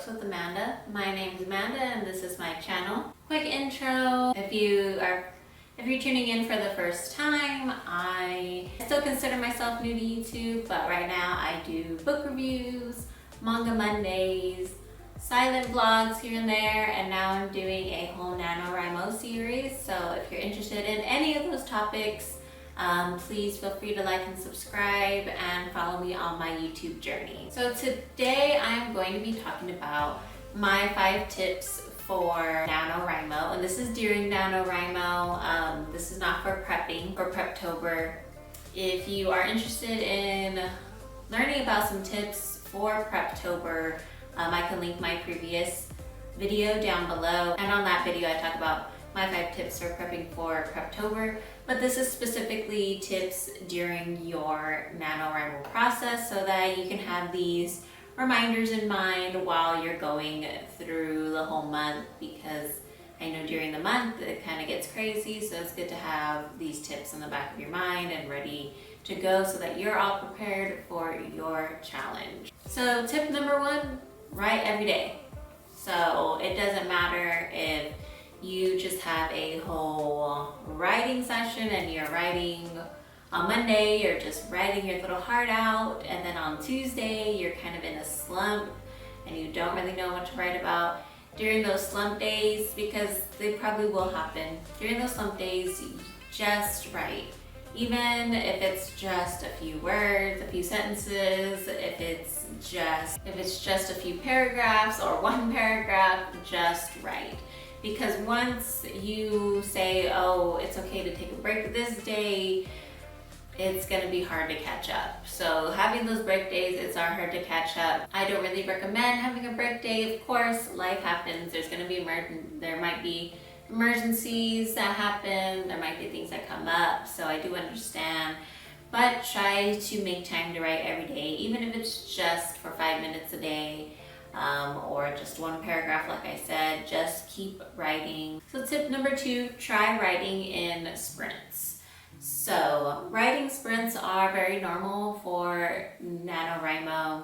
Books with Amanda. My name is Amanda and this is my channel. Quick intro. If you're tuning in for the first time, I still consider myself new to YouTube, but right now I do book reviews, manga Mondays, silent vlogs here and there, and now I'm doing a whole NaNoWriMo series. So if you're interested in any of those topics, please feel free to like and subscribe and follow me on my YouTube journey. So today I'm going to be talking about my 5 tips for NaNoWriMo, and this is during NaNoWriMo. This is not for prepping, for Preptober. If you are interested in learning about some tips for Preptober, I can link my previous video down below, and on that video I talk about my 5 tips for prepping for Preptober, but this is specifically tips during your NaNoWriMo process so that you can have these reminders in mind while you're going through the whole month, because I know during the month it kind of gets crazy, so it's good to have these tips in the back of your mind and ready to go so that you're all prepared for your challenge. So tip number 1, write every day. So it doesn't matter if you just have a whole writing session and you're writing on Monday, you're just writing your little heart out, and then on Tuesday you're kind of in a slump and you don't really know what to write about. During those slump days, because they probably will happen, during those slump days, just write. Even if it's just a few words, a few sentences, if it's just a few paragraphs or one paragraph, just write. Because once you say, oh, it's okay to take a break this day, it's gonna be hard to catch up. So having those break days, it's hard to catch up. I don't really recommend having a break day. Of course, life happens. There might be emergencies that happen. There might be things that come up. So I do understand, but try to make time to write every day, even if it's just for 5 minutes a day. Or just one paragraph, like I said, just keep writing. So tip number 2, try writing in sprints. So writing sprints are very normal for NaNoWriMo.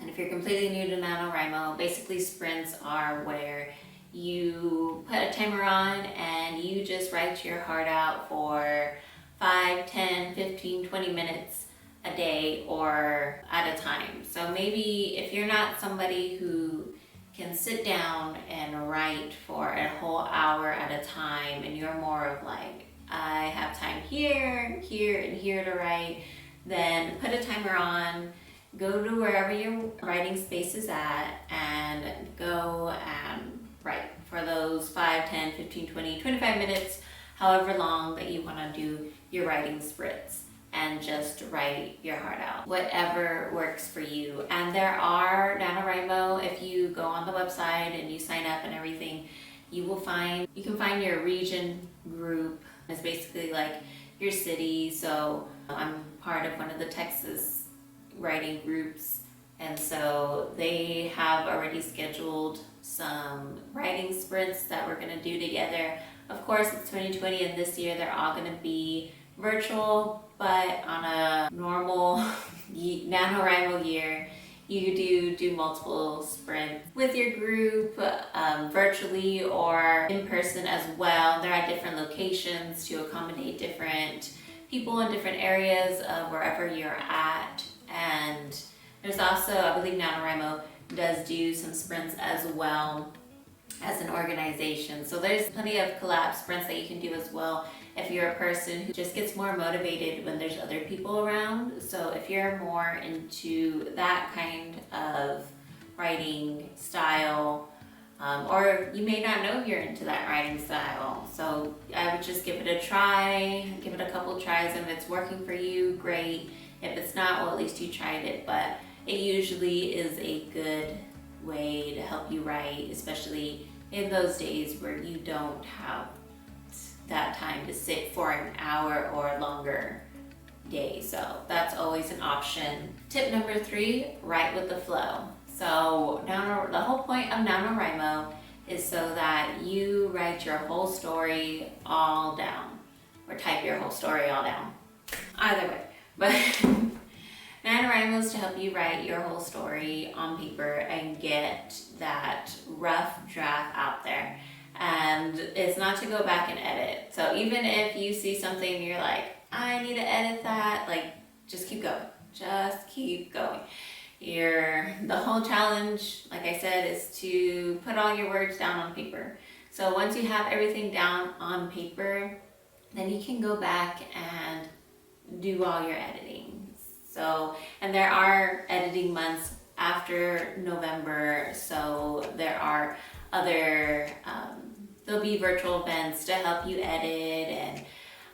And if you're completely new to NaNoWriMo, basically sprints are where you put a timer on and you just write your heart out for 5, 10, 15, 20 minutes a day or at a time. So maybe if you're not somebody who can sit down and write for a whole hour at a time, and you're more of like, I have time here, here, and here to write, then put a timer on, go to wherever your writing space is at, and go and write for those 5, 10, 15, 20, 25 minutes, however long that you want to do your writing sprints. And just write your heart out, whatever works for you. And there are NaNoWriMo, if you go on the website and you sign up and everything, you can find your region group. It's basically like your city. So I'm part of one of the Texas writing groups, and so they have already scheduled some writing sprints that we're gonna do together. Of course, it's 2020 and this year they're all gonna be virtual, but on a normal NaNoWriMo year, you do multiple sprints with your group, virtually or in person as well. They're at different locations to accommodate different people in different areas of wherever you're at. And there's also, I believe NaNoWriMo does do some sprints as well as an organization. So there's plenty of collab sprints that you can do as well if you're a person who just gets more motivated when there's other people around. So if you're more into that kind of writing style, or you may not know if you're into that writing style, so I would just give it a try, give it a couple tries. If it's working for you, great. If it's not, well, at least you tried it. But it usually is a good way to help you write, especially in those days where you don't have that time to sit for an hour or longer day. So that's always an option. Tip number 3, write with the flow. So the whole point of NaNoWriMo is so that you write your whole story all down, or type your whole story all down. Either way. But NaNoWriMo is to help you write your whole story on paper and get that rough draft out there. And it's not to go back and edit. So even if you see something and you're like, I need to edit that, like, just keep going. Just keep going. The whole challenge, like I said, is to put all your words down on paper. So once you have everything down on paper, then you can go back and do all your editing. So, and there are editing months after November, so there are other, there'll be virtual events to help you edit and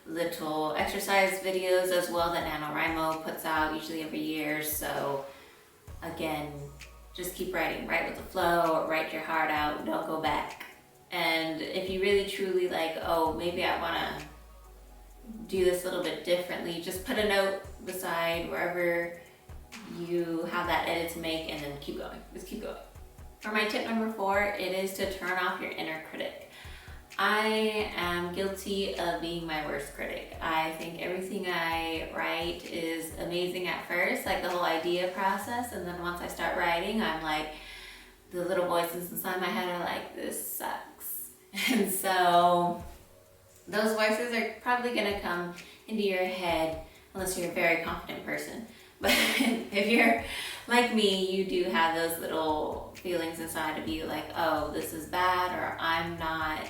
little exercise videos as well that NaNoWriMo puts out usually every year. So again, just keep writing, write with the flow, write your heart out, don't go back. And if you really truly like, oh, maybe I wanna do this a little bit differently, just put a note beside wherever you have that edit to make and then keep going, just keep going. For my tip number 4, it is to turn off your inner critic. I am guilty of being my worst critic. I think everything I write is amazing at first, like the whole idea process, and then once I start writing, I'm like, the little voices inside my head are like, this sucks. And so those voices are probably gonna come into your head unless you're a very confident person. But if you're like me, you do have those little feelings inside of you like, oh, this is bad, or I'm not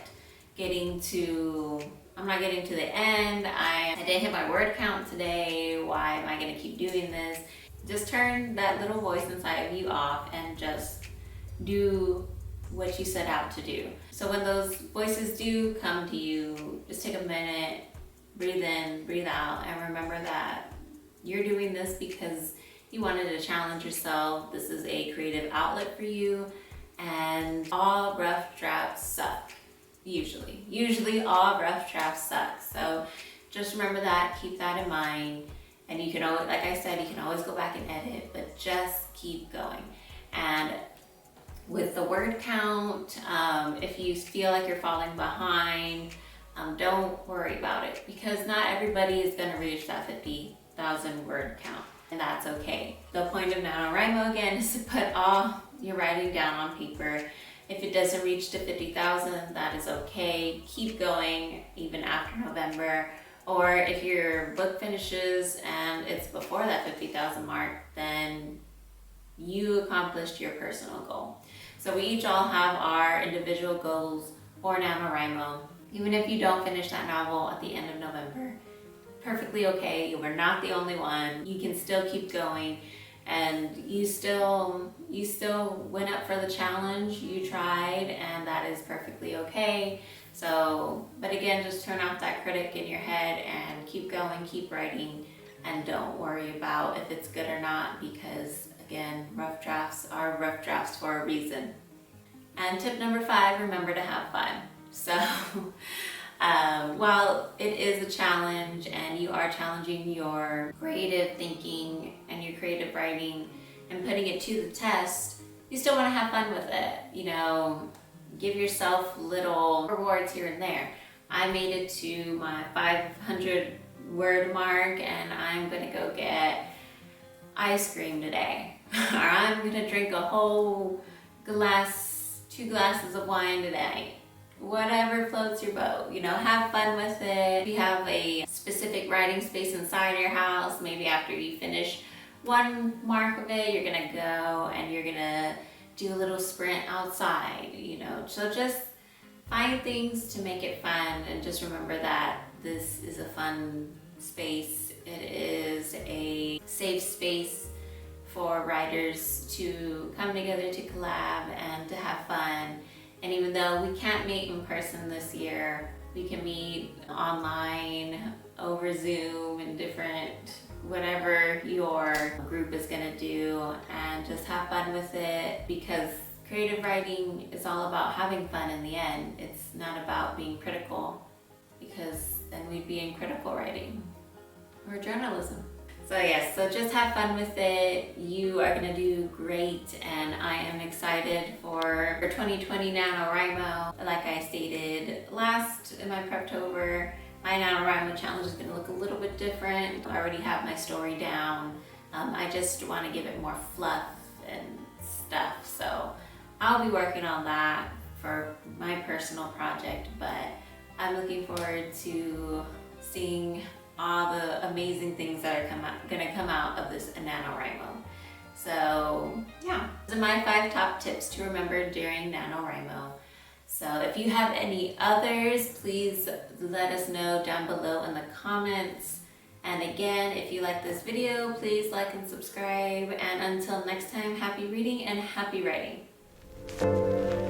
getting to the end, I didn't hit my word count today, why am I gonna keep doing this? Just turn that little voice inside of you off and just do what you set out to do. So when those voices do come to you, just take a minute, breathe in, breathe out, and remember that you're doing this because you wanted to challenge yourself. This is a creative outlet for you, and all rough drafts suck. Usually all rough drafts suck. So just remember that, keep that in mind. And you can always, like I said, you can always go back and edit, but just keep going. And with the word count, if you feel like you're falling behind, don't worry about it, because not everybody is gonna reach that 50,000 word count, and that's okay. The point of NaNoWriMo again is to put all your writing down on paper. If it doesn't reach to 50,000, that is okay. Keep going even after November. Or if your book finishes and it's before that 50,000 mark, then you accomplished your personal goal. So we each all have our individual goals for NaNoWriMo. Even if you don't finish that novel at the end of November, perfectly okay. You were not the only one. You can still keep going. And you still went up for the challenge, you tried, and that is perfectly okay. So, but again, just turn off that critic in your head and keep going, keep writing, and don't worry about if it's good or not, because again, rough drafts are rough drafts for a reason. And tip number 5, remember to have fun. So, while it is a challenge and you are challenging your creative thinking and your creative writing and putting it to the test, you still want to have fun with it. You know, give yourself little rewards here and there. I made it to my 500 word mark and I'm gonna go get ice cream today. Or I'm gonna drink a whole glass, 2 glasses of wine today. Whatever floats your boat, you know, have fun with it. If you have a specific writing space inside your house, maybe after you finish one mark of it, you're gonna go and you're gonna do a little sprint outside, you know. So just find things to make it fun, and just remember that this is a fun space. It is a safe space for writers to come together to collab and to have fun. And even though we can't meet in person this year, we can meet online, over Zoom, and different, whatever your group is gonna do, and just have fun with it, because creative writing is all about having fun in the end. It's not about being critical, because then we'd be in critical writing or journalism. So yes, so just have fun with it. You are gonna do great, and I am excited for 2020 NaNoWriMo. Like I stated last in my Preptober, my NaNoWriMo challenge is gonna look a little bit different. I already have my story down. I just want to give it more fluff and stuff. So I'll be working on that for my personal project, but I'm looking forward to seeing all the amazing things that are gonna come out of this NaNoWriMo. So yeah, those are my 5 top tips to remember during NaNoWriMo. So if you have any others, please let us know down below in the comments. And again, if you like this video, please like and subscribe. And until next time, happy reading and happy writing.